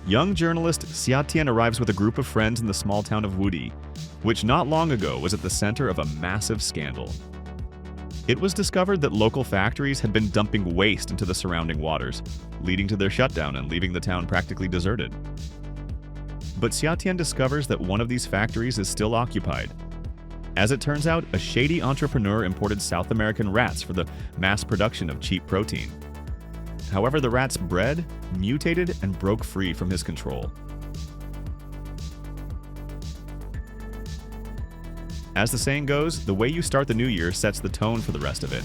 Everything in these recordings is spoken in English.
young journalist Xia arrives with a group of friends in the small town of Wudi, which not long ago was at the center of a massive scandal. It was discovered that local factories had been dumping waste into the surrounding waters, leading to their shutdown and leaving the town practically deserted. But Xia discovers that one of these factories is still occupied. As it turns out, a shady entrepreneur imported South American rats for the mass production of cheap protein. However, the rats bred, mutated, and broke free from his control. As the saying goes, the way you start the new year sets the tone for the rest of it.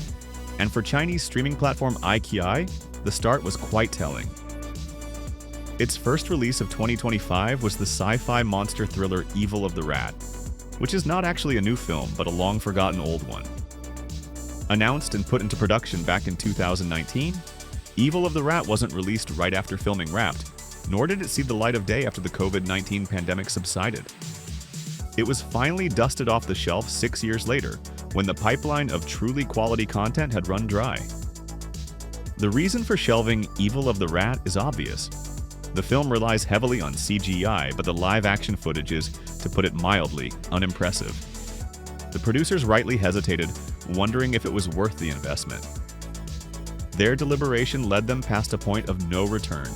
And for Chinese streaming platform iQIYI, the start was quite telling. Its first release of 2025 was the sci-fi monster thriller Evil of the Rat, which is not actually a new film, but a long-forgotten old one. Announced and put into production back in 2019, Evil of the Rat wasn't released right after filming Wrapped, nor did it see the light of day after the COVID-19 pandemic subsided. It was finally dusted off the shelf 6 years later, when the pipeline of truly quality content had run dry. The reason for shelving Evil of the Rat is obvious. The film relies heavily on CGI, but the live-action footage is, to put it mildly, unimpressive. The producers rightly hesitated, wondering if it was worth the investment. Their deliberation led them past a point of no return,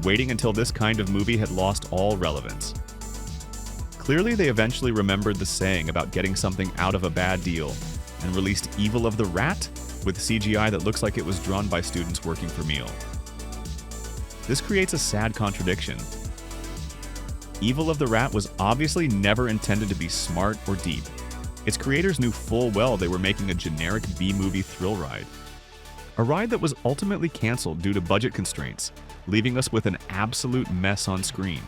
waiting until this kind of movie had lost all relevance. Clearly, they eventually remembered the saying about getting something out of a bad deal, and released Evil of the Rat with CGI that looks like it was drawn by students working for meal. This creates a sad contradiction. Evil of the Rat was obviously never intended to be smart or deep. Its creators knew full well they were making a generic B-movie thrill ride. A ride that was ultimately canceled due to budget constraints, leaving us with an absolute mess on screen.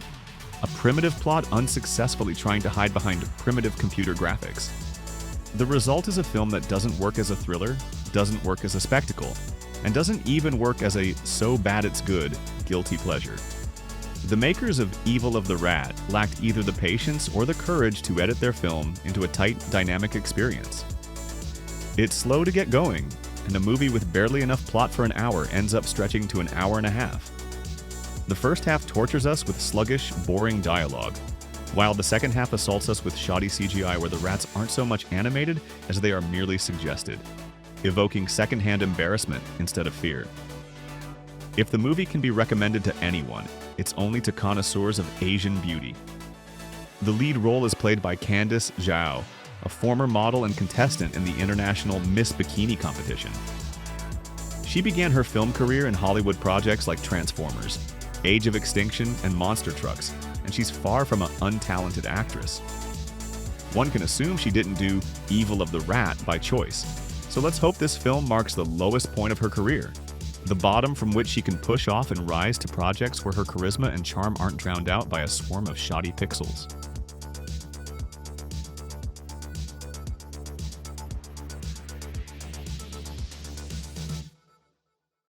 A primitive plot unsuccessfully trying to hide behind primitive computer graphics. The result is a film that doesn't work as a thriller, doesn't work as a spectacle, and doesn't even work as a so bad it's good guilty pleasure. The makers of Evil of the Rat lacked either the patience or the courage to edit their film into a tight, dynamic experience. It's slow to get going, and a movie with barely enough plot for an hour ends up stretching to an hour and a half. The first half tortures us with sluggish, boring dialogue, while the second half assaults us with shoddy CGI where the rats aren't so much animated as they are merely suggested, evoking secondhand embarrassment instead of fear. If the movie can be recommended to anyone, it's only to connoisseurs of Asian beauty. The lead role is played by Candice Zhao, a former model and contestant in the international Miss Bikini competition. She began her film career in Hollywood projects like Transformers, Age of Extinction, and Monster Trucks, and she's far from an untalented actress. One can assume she didn't do Evil of the Rat by choice, so let's hope this film marks the lowest point of her career, the bottom from which she can push off and rise to projects where her charisma and charm aren't drowned out by a swarm of shoddy pixels.